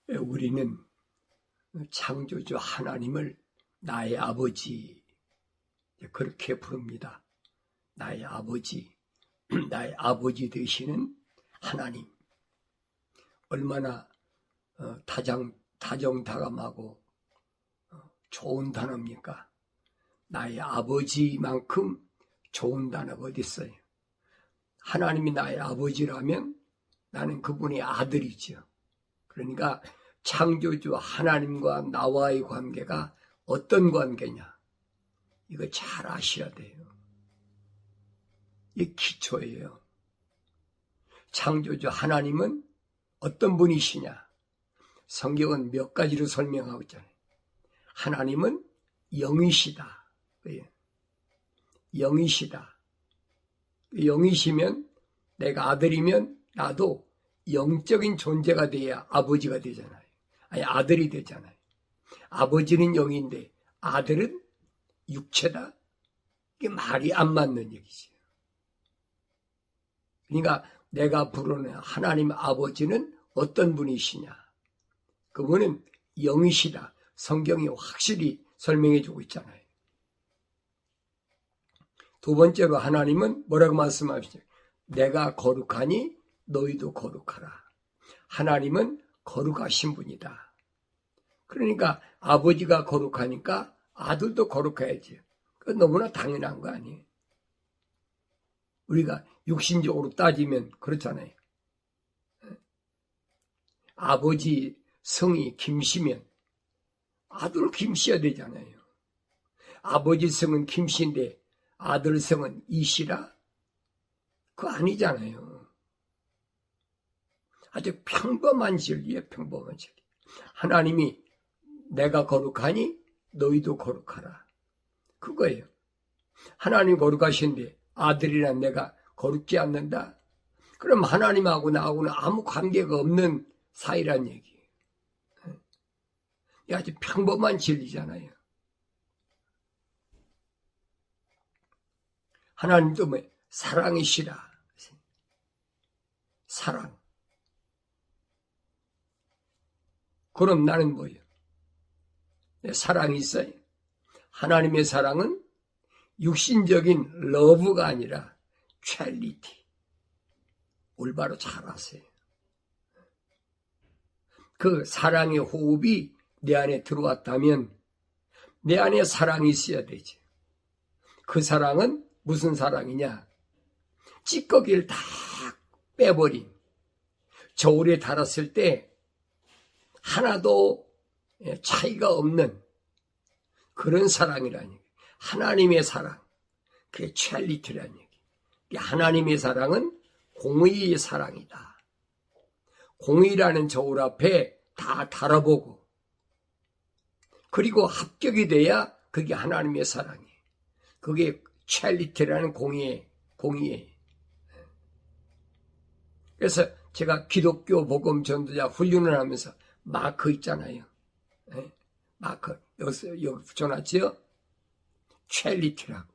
우리는 창조주 하나님을 나의 아버지 그렇게 부릅니다. 나의 아버지, 나의 아버지 되시는 하나님. 얼마나 다정다감하고 좋은 단어입니까? 나의 아버지만큼 좋은 단어가 어디 있어요? 하나님이 나의 아버지라면 나는 그분의 아들이죠. 그러니까 창조주 하나님과 나와의 관계가 어떤 관계냐? 이거 잘 아셔야 돼요. 이게 기초예요. 창조주 하나님은 어떤 분이시냐? 성경은 몇 가지로 설명하고 있잖아요. 하나님은 영이시다. 영이시다. 영이시면 내가 아들이면 나도 영적인 존재가 돼야 아버지가 되잖아요. 아니 아들이 되잖아요. 아버지는 영인데 아들은 육체다. 이게 말이 안 맞는 얘기지. 그러니까 내가 부르는 하나님 아버지는 어떤 분이시냐? 그분은 영이시다. 성경이 확실히 설명해 주고 있잖아요. 두 번째로 하나님은 뭐라고 말씀하시죠? 내가 거룩하니 너희도 거룩하라. 하나님은 거룩하신 분이다. 그러니까 아버지가 거룩하니까 아들도 거룩해야지. 그건 너무나 당연한 거 아니에요. 우리가 육신적으로 따지면 그렇잖아요. 아버지 성이 김씨면 아들 김씨야 되잖아요. 아버지 성은 김씨인데 아들 성은 이씨라? 그거 아니잖아요. 아주 평범한 진리예요. 평범한 진리. 하나님이 내가 거룩하니 너희도 거룩하라. 그거예요. 하나님 거룩하신데 아들이란 내가 거룩지 않는다? 그럼 하나님하고 나하고는 아무 관계가 없는 사이란 얘기예요. 이게 아주 평범한 진리잖아요. 하나님도 뭐 사랑이시라. 사랑. 그럼 나는 뭐예요? 사랑이 있어요. 하나님의 사랑은 육신적인 러브가 아니라 찰리티. 올바로 잘 아세요. 그 사랑의 호흡이 내 안에 들어왔다면 내 안에 사랑이 있어야 되지. 그 사랑은 무슨 사랑이냐? 찌꺼기를 다 빼버린 저울에 달았을 때 하나도 차이가 없는 그런 사랑이라는 얘기. 하나님의 사랑. 그게 찰리티라는 얘기. 하나님의 사랑은 공의의 사랑이다. 공의라는 저울 앞에 다 달아보고 그리고 합격이 돼야 그게 하나님의 사랑이에요. 그게 찰리티라는 공의예요. 그래서 제가 기독교 복음 전도자 훈련을 하면서 마크 있잖아요. 마크 여기 붙여놨지요? 찰리티라고.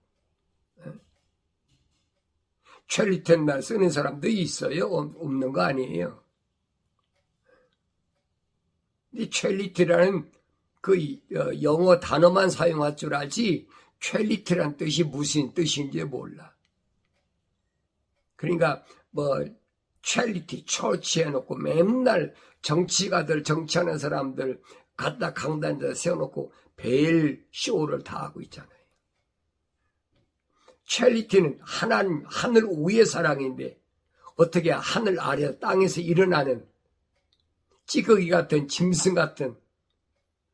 찰리티는 말 쓰는 사람도 있어요. 없는 거 아니에요. 근데 찰리티라는 그 영어 단어만 사용할 줄 알지 찰리티란 뜻이 무슨 뜻인지 몰라. 그러니까 뭐 찰리티 처치 해놓고 맨날 정치가들 정치하는 사람들 갖다 강단에다 세워놓고 벨 쇼를 다 하고 있잖아요. 찰리티는 하나님 하늘 위의 사랑인데 어떻게 하늘 아래 땅에서 일어나는 찌꺼기 같은 짐승 같은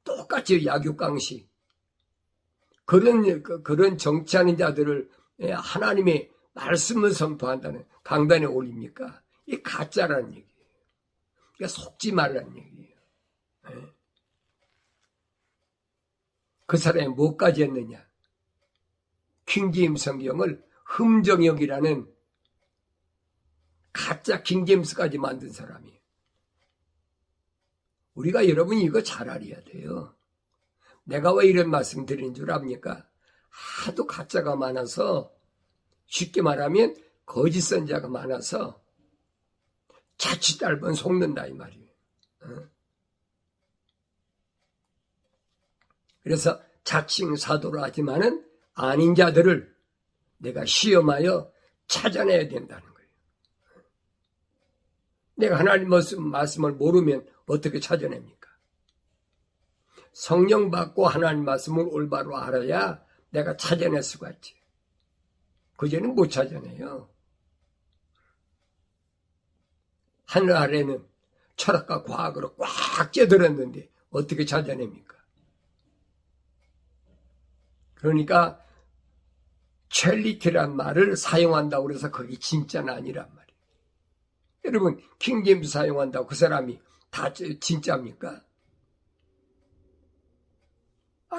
똑같이 약육강식 그런 정치하는 자들을 하나님의 말씀을 선포한다는 강단에 올립니까? 이게 가짜라는 얘기예요. 그러니까 속지 말라는 얘기예요. 그 사람이 뭐까지 했느냐? 킹제임스 성경을 흠정역이라는 가짜 킹제임스까지 만든 사람이에요. 우리가 여러분이 이거 잘 알아야 돼요. 내가 왜 이런 말씀 드리는 줄 압니까? 하도 가짜가 많아서 쉽게 말하면 거짓 선자가 많아서 자칫 알면 속는다 이 말이에요. 그래서 자칭 사도로 하지만은 아닌 자들을 내가 시험하여 찾아내야 된다는 거예요. 내가 하나님 말씀을 모르면 어떻게 찾아냅니까? 성령 받고 하나님 말씀을 올바로 알아야 내가 찾아낼 수가 있지. 그전에는 못 찾아내요. 하늘 아래는 철학과 과학으로 꽉 찌들었는데 어떻게 찾아냅니까? 그러니까 첼리티란 말을 사용한다고 그래서 그게 진짜는 아니란 말이에요. 여러분 킹제임스 사용한다고 그 사람이 다 진짜입니까?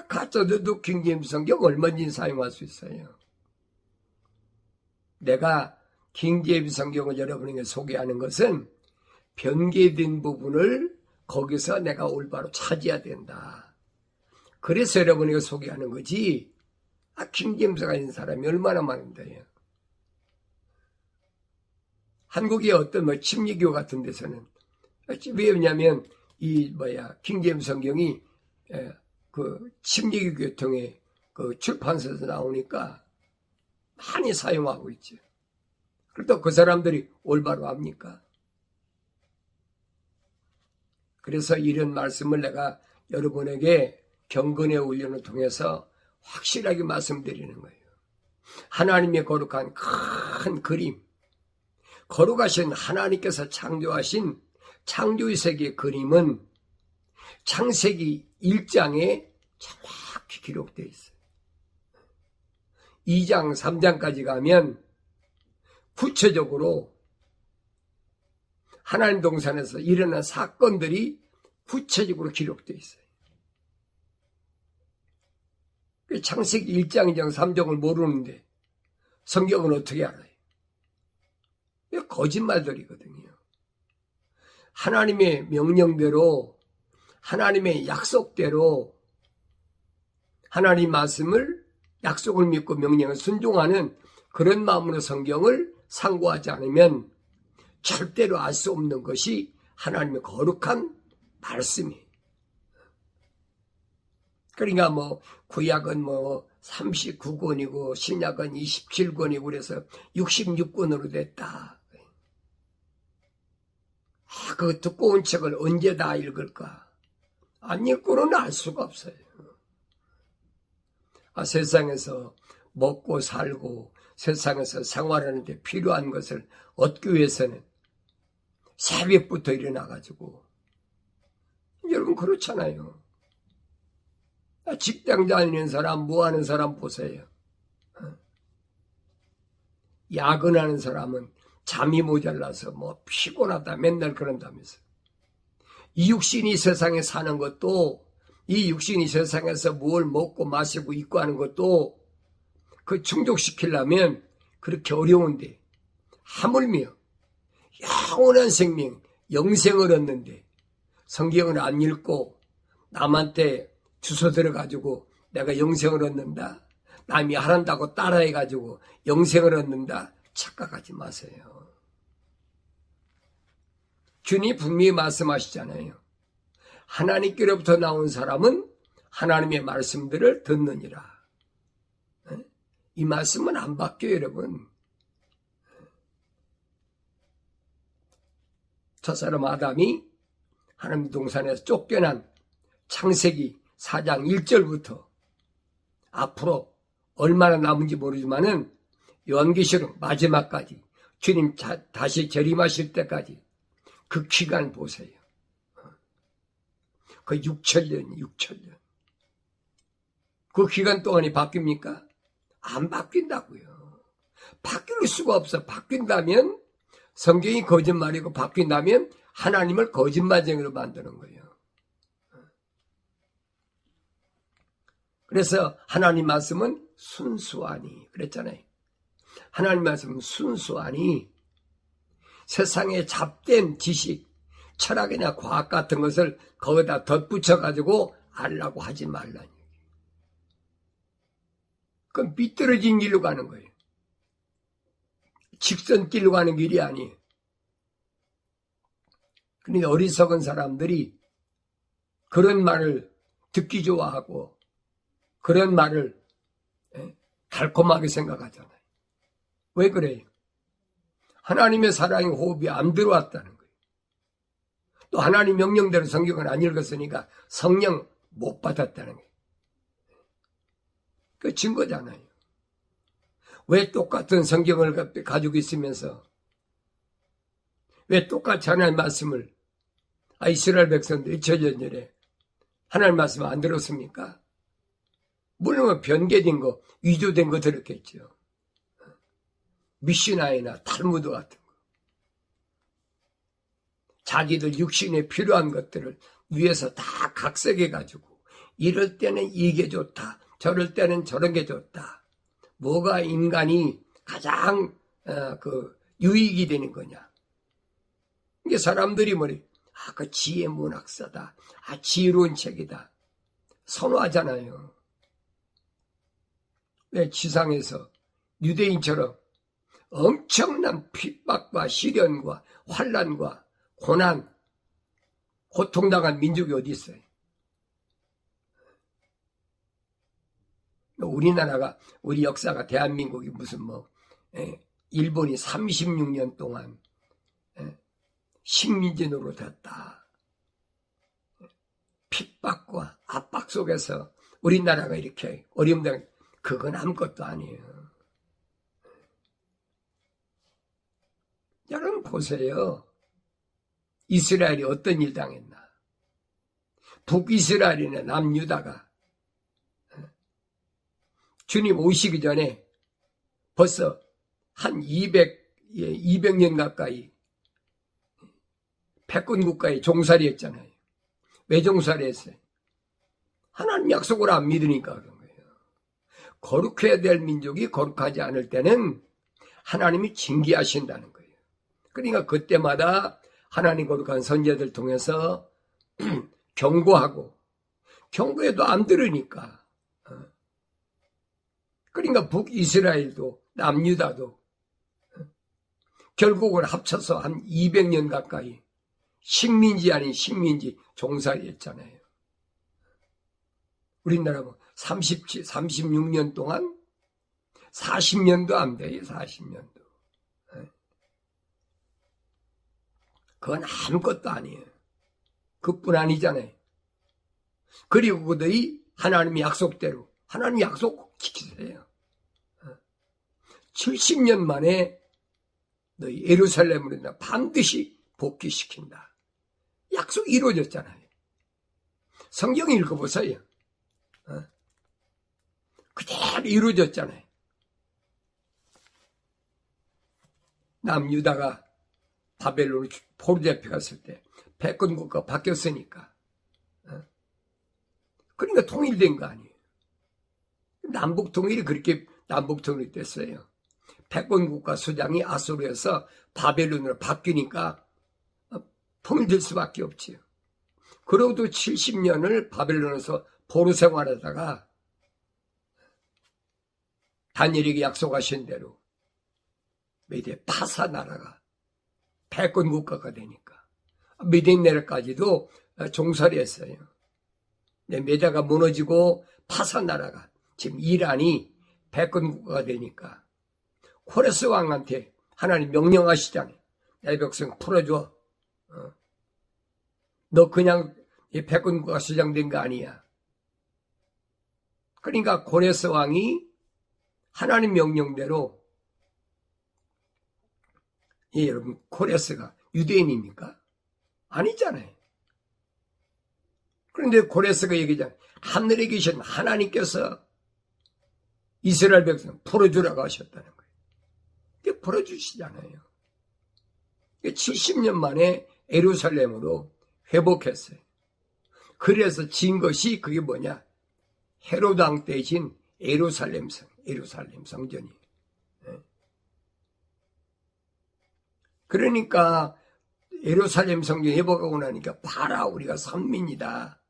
가짜들도 킹제임스 성경 얼마든지 사용할 수 있어요. 내가 킹제임스 성경을 여러분에게 소개하는 것은 변개된 부분을 거기서 내가 올바로 찾아야 된다. 그래서 여러분에게 소개하는 거지. 킹제임스가 있는 사람이 얼마나 많은데요. 한국의 어떤 침례교 같은 데서는 왜냐면 킹제임스 성경이 그 침례교 교통의 그 출판사에서 나오니까 많이 사용하고 있죠. 그래도 그 사람들이 올바로 합니까? 그래서 이런 말씀을 내가 여러분에게 경건의 훈련을 통해서 확실하게 말씀드리는 거예요. 하나님의 거룩한 큰 그림, 거룩하신 하나님께서 창조하신 창조의 세계의 그림은 창세기 1장에 정확히 기록되어 있어요. 2장, 3장까지 가면 구체적으로 하나님 동산에서 일어난 사건들이 구체적으로 기록되어 있어요. 창세기 1장, 2장, 3장을 모르는데 성경은 어떻게 알아요? 거짓말들이거든요. 하나님의 명령대로, 하나님의 약속대로 하나님 말씀을 약속을 믿고 명령을 순종하는 그런 마음으로 성경을 상고하지 않으면 절대로 알 수 없는 것이 하나님의 거룩한 말씀이에요. 그러니까 구약은 39권이고 신약은 27권이고 그래서 66권으로 됐다. 그 두꺼운 책을 언제 다 읽을까? 안 읽고는 알 수가 없어요. 세상에서 먹고 살고 세상에서 생활하는 데 필요한 것을 얻기 위해서는 새벽부터 일어나가지고 여러분 그렇잖아요. 직장 다니는 사람, 뭐하는 사람 보세요. 야근하는 사람은 잠이 모자라서 피곤하다 맨날 그런다면서. 이 육신이 세상에 사는 것도, 이 육신이 세상에서 뭘 먹고 마시고 입고 하는 것도 그 충족시키려면 그렇게 어려운데 하물며 영원한 생명, 영생을 얻는데 성경을 안 읽고 남한테 주워 들어가지고 내가 영생을 얻는다. 남이 하란다고 따라해가지고 영생을 얻는다. 착각하지 마세요. 주님이 분명히 말씀하시잖아요. 하나님께로부터 나온 사람은 하나님의 말씀들을 듣느니라. 이 말씀은 안 바뀌어요, 여러분. 첫사람 아담이 하나님 동산에서 쫓겨난 창세기 4장 1절부터 앞으로 얼마나 남은지 모르지만은 요한계시록 마지막까지 주님 다시 재림하실 때까지 그 기간 보세요. 그 6천년. 그 기간 동안이 바뀝니까? 안 바뀐다고요. 바뀔 수가 없어. 바뀐다면 성경이 거짓말이고 바뀐다면 하나님을 거짓말쟁이로 만드는 거예요. 그래서 하나님 말씀은 순수하니 그랬잖아요. 하나님 말씀은 순수하니 세상에 잡된 지식, 철학이나 과학 같은 것을 거기다 덧붙여가지고 알라고 하지 말라니. 그건 삐뚤어진 길로 가는 거예요. 직선길로 가는 길이 아니에요. 그러니까 어리석은 사람들이 그런 말을 듣기 좋아하고 그런 말을 달콤하게 생각하잖아요. 왜 그래요? 하나님의 사랑의 호흡이 안 들어왔다는 거예요. 또 하나님 명령대로 성경을 안 읽었으니까 성령 못 받았다는 거예요. 그 증거잖아요. 왜 똑같은 성경을 가지고 있으면서 왜 똑같이 하나님 말씀을 이스라엘 백성들 2000년 전에 하나님 말씀 안 들었습니까? 물론 변개된 거, 위조된 거 들었겠죠. 미시나이나 탈무드 같은 거. 자기들 육신에 필요한 것들을 위에서 다 각색해가지고 이럴 때는 이게 좋다. 저럴 때는 저런 게 좋다. 뭐가 인간이 가장 유익이 되는 거냐. 이게 사람들이 그 지혜 문학사다. 지혜로운 책이다. 선호하잖아요. 왜 지상에서 유대인처럼 엄청난 핍박과 시련과 환난과 고난, 고통당한 민족이 어디 있어요? 우리나라가, 우리 역사가 대한민국이 무슨 일본이 36년 동안 식민지 노릇했다. 핍박과 압박 속에서 우리나라가 이렇게 어려움 당한, 그건 아무것도 아니에요. 여러분 보세요. 이스라엘이 어떤 일 당했나. 북이스라엘이나 남유다가 주님 오시기 전에 벌써 한 200년 가까이 패권 국가에 종살이 했잖아요. 왜 종살이 했어요? 하나님 약속을 안 믿으니까 그런 거예요. 거룩해야 될 민족이 거룩하지 않을 때는 하나님이 징계하신다는 거예요. 그러니까 그때마다 하나님 거룩한 선지자들 통해서 경고해도 안 들으니까. 그러니까 북이스라엘도 남유다도 결국은 합쳐서 한 200년 가까이 식민지 아닌 식민지 종살이 했잖아요. 우리나라 36년 동안 40년도 안 돼요. 40년도. 그건 아무것도 아니에요. 그뿐 아니잖아요. 그리고 그들이 하나님의 약속대로 하나님 약속 지키세요. 70년 만에 너희 예루살렘으로 반드시 복귀시킨다. 약속이 이루어졌잖아요. 성경 읽어보세요. 그대로 이루어졌잖아요. 남유다가 바벨론 포로 잡혀갔을 때 패권국가 바뀌었으니까. 그러니까 통일된 거 아니에요. 남북 통일이 그렇게 남북 통일이 됐어요. 패권국가 수장이 아수르에서 바벨론으로 바뀌니까 통일될 수밖에 없지요. 그러고도 70년을 바벨론에서 포로 생활하다가 다니엘에게 약속하신 대로 메대 파사 나라가 패권 국가가 되니까 미딘 내려까지도 종살이 했어요. 메대가 무너지고 파사 나라가 지금 이란이 패권 국가가 되니까 코레스 왕한테 하나님 명령하시잖아요. 내 백성 풀어줘. 너 그냥 이 패권 국가 수장된 거 아니야. 그러니까 코레스 왕이 하나님 명령대로 여러분 코레스가 유대인입니까? 아니잖아요. 그런데 코레스가 얘기하잖아요. 하늘에 계신 하나님께서 이스라엘 백성 풀어주라고 하셨다는 거예요. 이게 풀어주시잖아요. 70년 만에 예루살렘으로 회복했어요. 그래서 진 것이 그게 뭐냐? 헤로드 왕 때 진 예루살렘 성전이. 그러니까 예루살렘 성전 회복하고 나니까 봐라 우리가 선민이다.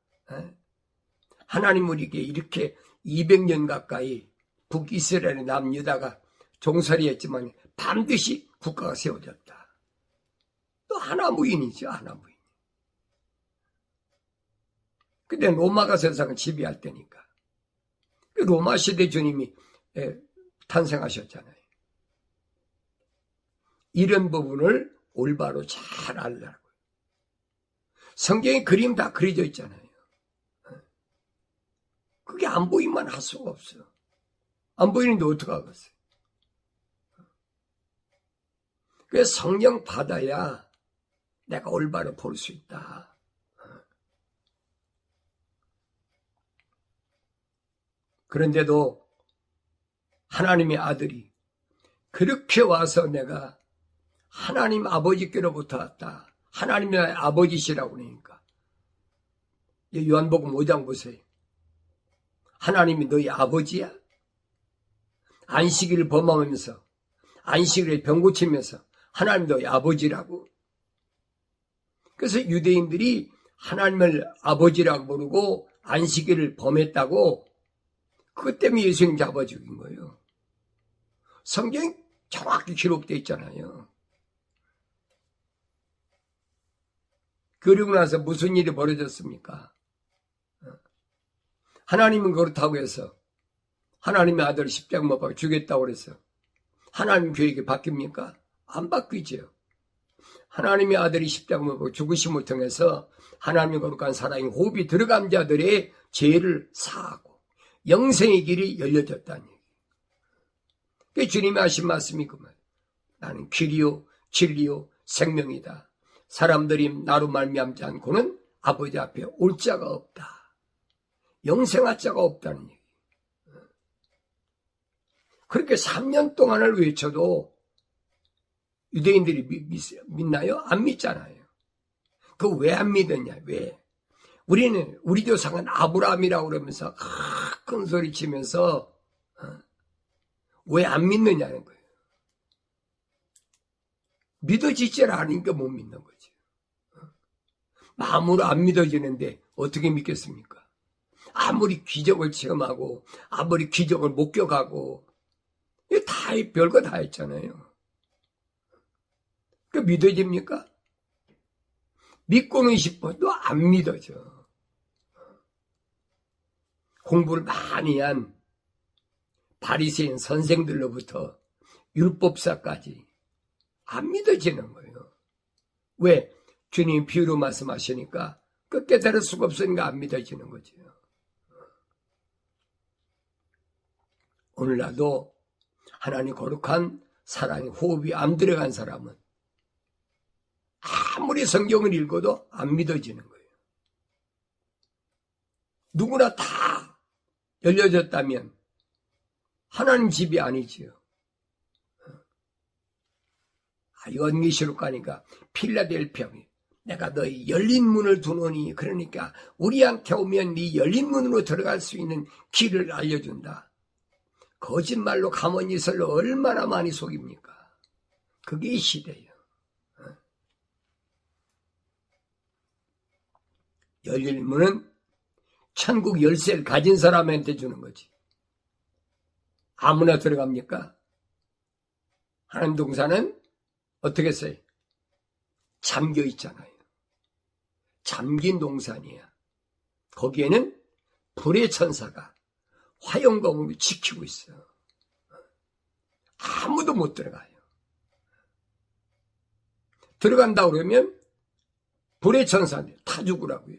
하나님 우리에게 이렇게 200년 가까이 북이스라엘 남유다가 종살이 했지만 반드시 국가가 세워졌다. 또 하나무인이죠. 하나무인. 근데 로마가 세상을 지배할 때니까. 로마 시대 주님이 탄생하셨잖아요. 이런 부분을 올바로 잘 알라고요. 성경에 그림 다 그려져 있잖아요. 그게 안 보이면 할 수가 없어요. 안 보이는데 어떡하겠어요? 그래서 성령 받아야 내가 올바로 볼 수 있다. 그런데도 하나님의 아들이 그렇게 와서 내가 하나님 아버지께로부터 왔다. 하나님의 아버지시라고 그러니까. 요한복음 5장 보세요. 하나님이 너희 아버지야? 안식일을 범하면서 안식일에 병 고치면서 하나님 너희 아버지라고. 그래서 유대인들이 하나님을 아버지라고 부르고 안식일을 범했다고 그것 때문에 예수님 잡아 죽인 거예요. 성경이 정확히 기록되어 있잖아요. 그러고 나서 무슨 일이 벌어졌습니까? 하나님은 그렇다고 해서 하나님의 아들을 십자가 못 박아 죽였다고 그래서 하나님 계획이 바뀝니까? 안 바뀌죠. 하나님의 아들이 십자가 못 박아 죽으심을 통해서 하나님의 거룩한 사랑의 호흡이 들어간 자들의 죄를 사하고 영생의 길이 열려졌다는 얘기. 그 주님이 하신 말씀이 그 말. 나는 길이요 진리요 생명이다. 사람들이 나로 말미암지 않고는 아버지 앞에 올 자가 없다. 영생할 자가 없다는 얘기. 그렇게 3년 동안을 외쳐도 유대인들이 믿나요? 안 믿잖아요. 그 왜 안 믿었냐? 왜? 우리 조상은 아브라함이라고 그러면서 큰 소리 치면서 왜 안 믿느냐는 거예요. 믿어지질 않으니까 못 믿는 거죠. 마음으로 안 믿어지는데 어떻게 믿겠습니까? 아무리 기적을 체험하고 아무리 기적을 목격하고 다 별거 다 했잖아요. 그 믿어집니까? 믿고는 싶어도 안 믿어져. 공부를 많이 한 바리새인 선생들로부터 율법사까지 안 믿어지는 거예요. 왜? 주님이 비유로 말씀하시니까 그 깨달을 수가 없으니까 안 믿어지는 거죠. 오늘날도 하나님 거룩한 사랑의 호흡이 안 들어간 사람은 아무리 성경을 읽어도 안 믿어지는 거예요. 누구나 다 열려졌다면 하나님 집이 아니지요. 연기시록 가니까 필라델피아 내가 너희 열린 문을 두노니 그러니까 우리한테 오면 네 열린 문으로 들어갈 수 있는 길을 알려준다. 거짓말로 가만히 있어도 얼마나 많이 속입니까? 그게 이 시대예요. 열린 문은 천국 열쇠를 가진 사람한테 주는 거지. 아무나 들어갑니까? 하나님 동산은 어떻게 써요? 잠겨 있잖아요. 잠긴 동산이야. 거기에는 불의 천사가 화영검으로 지키고 있어요. 아무도 못 들어가요. 들어간다 그러면 불의 천사인데 다 죽으라고요.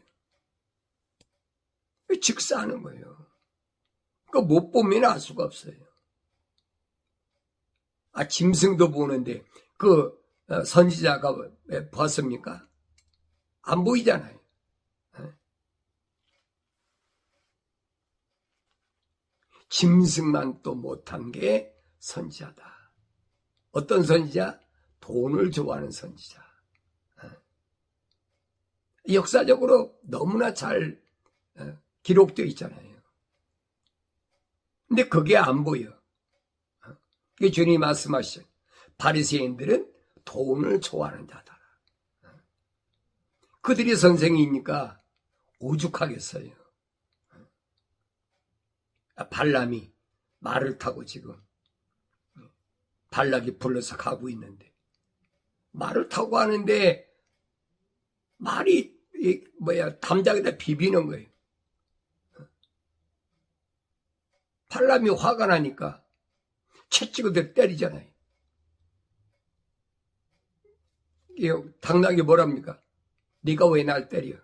직사하는 거예요. 그거 못 보면 알 수가 없어요. 짐승도 보는데 그 선지자가 봤습니까? 안 보이잖아요. 짐승만 또 못한 게 선지자다. 어떤 선지자? 돈을 좋아하는 선지자. 역사적으로 너무나 잘 기록되어 있잖아요. 근데 그게 안 보여. 그게 주님이 말씀하신 바리새인들은 돈을 좋아하는 자다. 그들이 선생이니까 오죽하겠어요. 발람이 말을 타고 지금 발락이 불러서 가고 있는데 말을 타고 가는데 말이 담장에다 비비는 거예요. 발람이 화가 나니까 채찍을 때리잖아요. 당나귀 뭐랍니까? 네가 왜 날 때려?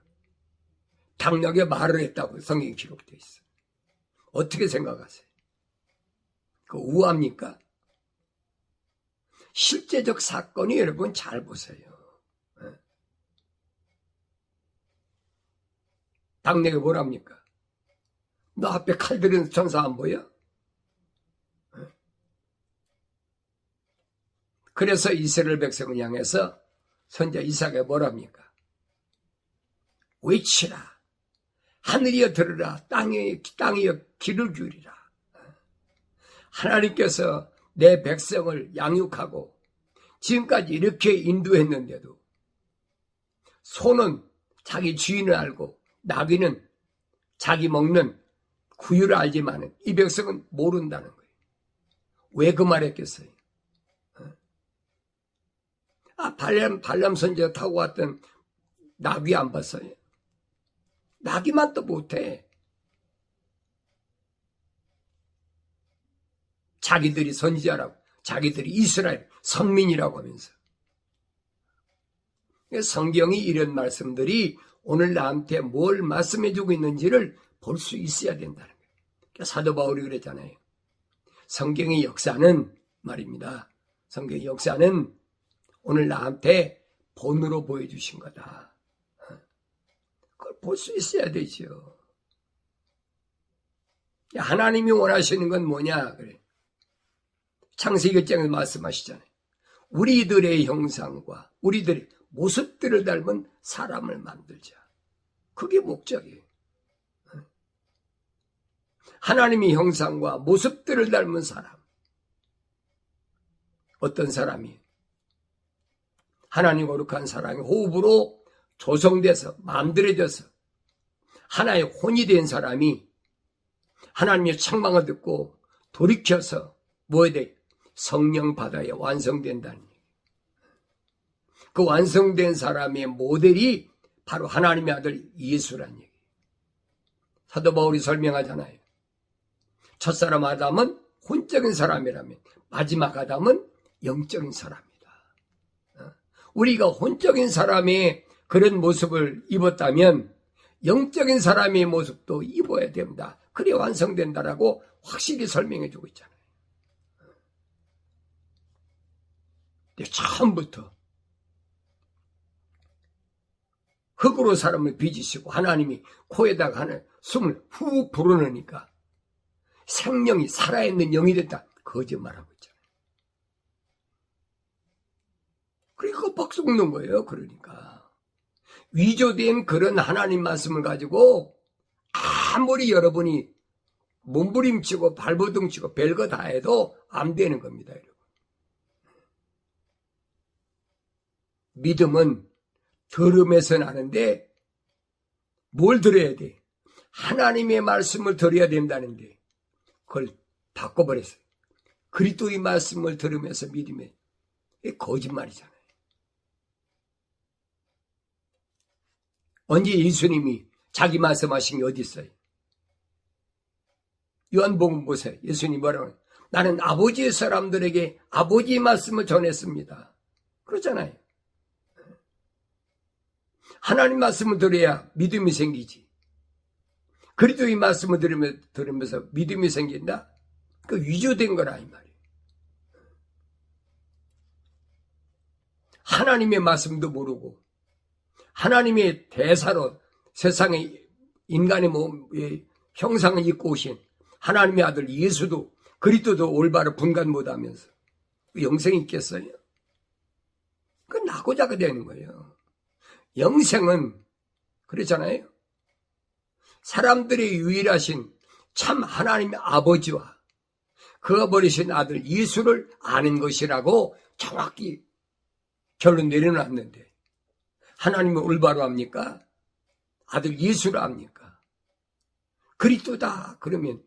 당나귀가 말을 했다고 성경에 기록되어 있어. 어떻게 생각하세요? 그 우합니까? 실제적 사건이 여러분 잘 보세요. 당나귀가 뭐랍니까? 너 앞에 칼 들이는 천사 안 보여? 그래서 이스라엘 백성을 향해서 선자 이삭이 뭐랍니까? 외치라. 하늘이여 들으라. 땅이여 귀를 기울이라. 하나님께서 내 백성을 양육하고 지금까지 이렇게 인도했는데도 소는 자기 주인을 알고 나귀는 자기 먹는 구유를 알지만 이 백성은 모른다는 거예요. 왜 그 말했겠어요? 발람 선지자 타고 왔던 나귀 안 봤어요? 나귀만 또 못해. 자기들이 선지자라고, 자기들이 이스라엘 선민이라고 하면서. 성경이 이런 말씀들이 오늘 나한테 뭘 말씀해주고 있는지를 볼 수 있어야 된다는 거예요. 사도 바울이 그랬잖아요. 성경의 역사는 말입니다. 성경의 역사는 오늘 나한테 본으로 보여주신 거다. 그걸 볼 수 있어야 되죠. 하나님이 원하시는 건 뭐냐? 그래. 창세기 1장에서 말씀하시잖아요. 우리들의 형상과 우리들의 모습들을 닮은 사람을 만들자. 그게 목적이에요. 하나님의 형상과 모습들을 닮은 사람. 어떤 사람이? 하나님 거룩한 사랑의 호흡으로 조성돼서 만들어져서 하나의 혼이 된 사람이 하나님의 책망을 듣고 돌이켜서 뭐에 대해 성령 바다에 완성된다는 얘기예요. 그 완성된 사람의 모델이 바로 하나님의 아들 예수란 얘기예요. 사도 바울이 설명하잖아요. 첫사람 아담은 혼적인 사람이라면 마지막 아담은 영적인 사람이다. 우리가 혼적인 사람의 그런 모습을 입었다면 영적인 사람의 모습도 입어야 된다. 그래 완성된다라고 확실히 설명해 주고 있잖아요. 근데 처음부터 흙으로 사람을 빚으시고 하나님이 코에다가 하는 숨을 후 불어넣으니까 생명이 살아있는 영이 됐다. 거짓말하고 있잖아요. 그러니까 박수 먹는 거예요. 그러니까 위조된 그런 하나님 말씀을 가지고 아무리 여러분이 몸부림치고 발버둥치고 별거 다 해도 안 되는 겁니다. 여러분. 믿음은 들음에서 나는데 뭘 들어야 돼? 하나님의 말씀을 들어야 된다는데 그걸 바꿔버렸어요. 그리스도의 말씀을 들으면서 믿으면 거짓말이잖아요. 언제 예수님이 자기 말씀하신 게 어디 있어요? 요한복음 보세요. 예수님이 뭐라고 해요? 나는 아버지의 사람들에게 아버지의 말씀을 전했습니다. 그러잖아요. 하나님 말씀을 들어야 믿음이 생기지. 그리스도의 말씀을 들으면서 믿음이 생긴다? 그 위조된 거라 이 말이에요. 하나님의 말씀도 모르고 하나님의 대사로 세상에 인간의 몸의 형상을 입고 오신 하나님의 아들 예수도 그리스도도 올바로 분간 못하면서 영생이 있겠어요? 그건 나고자가 되는 거예요. 영생은 그렇잖아요. 사람들의 유일하신 참 하나님의 아버지와 그가 버리신 아들 예수를 아는 것이라고 정확히 결론 내려놨는데 하나님은 올바로 합니까? 아들 예수를 합니까? 그리스도다 그러면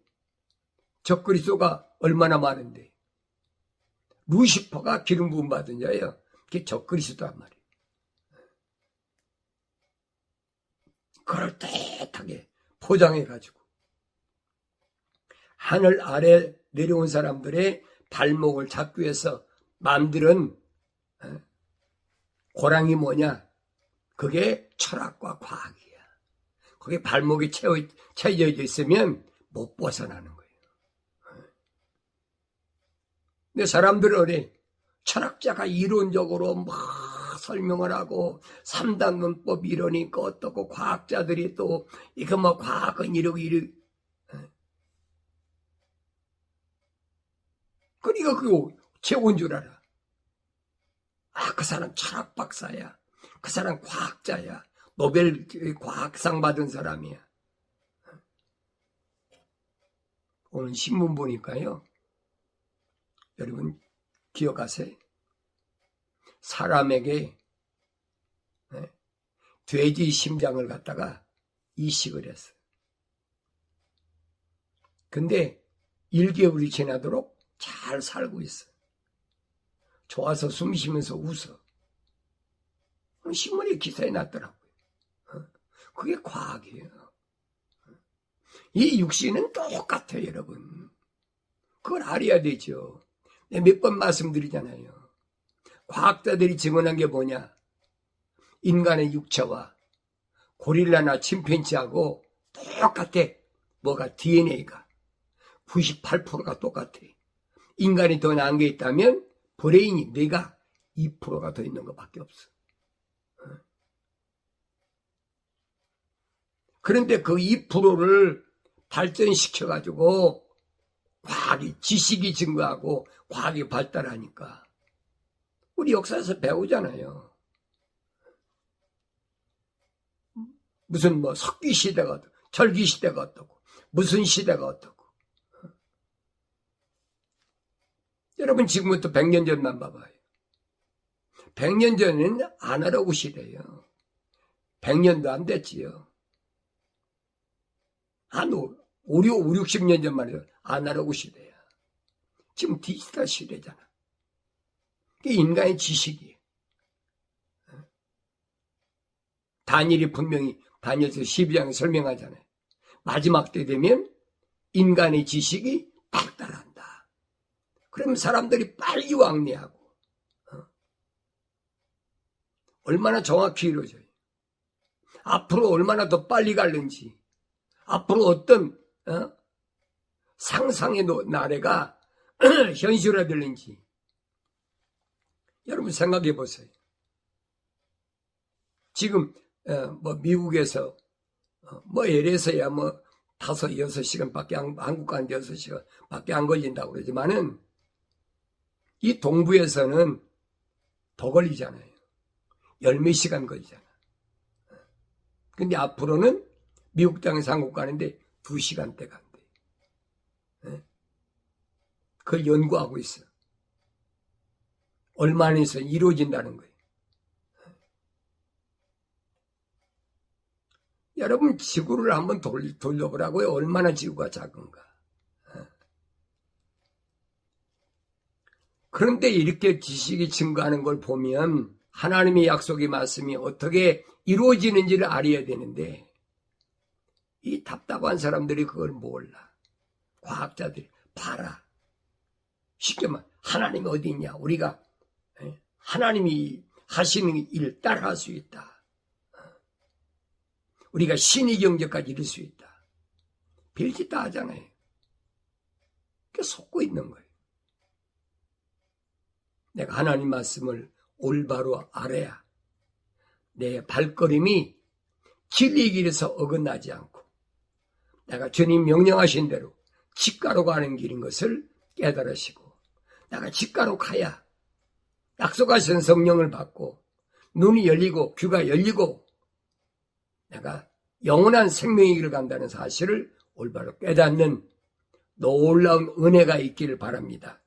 저 그리스도가 얼마나 많은데 루시퍼가 기름 부음 받은 자예요. 그게 저 그리스도란 말이에요. 그럴듯하게 포장해가지고 하늘 아래 내려온 사람들의 발목을 잡기 위해서 만드는 고랑이 뭐냐? 그게 철학과 과학이야. 거기에 발목이 채워져 있으면 못 벗어나는 거예요. 근데 사람들은 어디 철학자가 이론적으로 막 설명을 하고 3단 문법 이러니까 어떻고 과학자들이 또 이거 뭐 과학은 이러고 그러니까 그거 최고인 줄 알아. 아, 그 사람 철학 박사야. 그 사람 과학자야. 노벨 과학상 받은 사람이야. 오늘 신문 보니까요. 여러분 기억하세요? 사람에게 돼지 심장을 갖다가 이식을 했어요. 근데 1개월이 지나도록 잘 살고 있어. 좋아서 숨 쉬면서 웃어. 신문에 기사에 났더라고요. 그게 과학이에요. 이 육신은 똑같아요, 여러분. 그걸 알아야 되죠. 내가 몇 번 말씀드리잖아요. 과학자들이 증언한 게 뭐냐? 인간의 육체와 고릴라나 침팬지하고 똑같아. 뭐가 DNA가 98%가 똑같아. 인간이 더 나은 게 있다면 브레인이 뇌가 2%가 더 있는 것밖에 없어. 그런데 그 2%를 발전시켜가지고 과학이, 지식이 증거하고 과학이 발달하니까 우리 역사에서 배우잖아요. 무슨 뭐 석기 시대가 어떻고 철기 시대가 어떻고 무슨 시대가 어떻고. 여러분 지금부터 100년 전만 봐봐요. 100년 전에는 아날로그 시대예요. 100년도 안 됐지요. 한 60년 전만 해도 아날로그 시대야. 지금 디지털 시대잖아. 그게 인간의 지식이에요. 다니엘이 분명히 다니엘서 12장에 설명하잖아요. 마지막 때 되면 인간의 지식이 발달한다. 그러면 사람들이 빨리 왕래하고 얼마나 정확히 이루어져요. 앞으로 얼마나 더 빨리 갈는지, 앞으로 어떤 상상의 나래가 현실화될는지 여러분 생각해 보세요. 지금 뭐 미국에서 뭐 LA에서야 뭐 5, 6시간밖에 한국 가는 6시간밖에 안 걸린다고 그러지만은 이 동부에서는 더 걸리잖아요. 10몇 시간 걸리잖아. 근데 앞으로는 미국 땅에서 한국 가는데 2시간대 간대. 그걸 연구하고 있어. 얼마 안에서 이루어진다는 거예요. 여러분 지구를 한번 돌려보라고요. 얼마나 지구가 작은가. 그런데 이렇게 지식이 증가하는 걸 보면 하나님의 약속의 말씀이 어떻게 이루어지는지를 알아야 되는데 이 답답한 사람들이 그걸 몰라. 과학자들이 봐라. 쉽게 말해 하나님이 어디 있냐. 우리가 하나님이 하시는 일을 따라할 수 있다. 우리가 신의 경제까지 이룰 수 있다. 별짓 다 하잖아요. 그게 속고 있는 거예요. 내가 하나님 말씀을 올바로 알아야 내 발걸음이 진리의 길에서 어긋나지 않고 내가 주님 명령하신 대로 직가로 가는 길인 것을 깨달으시고 내가 직가로 가야 약속하신 성령을 받고 눈이 열리고 귀가 열리고 내가 영원한 생명의 길을 간다는 사실을 올바로 깨닫는 놀라운 은혜가 있기를 바랍니다.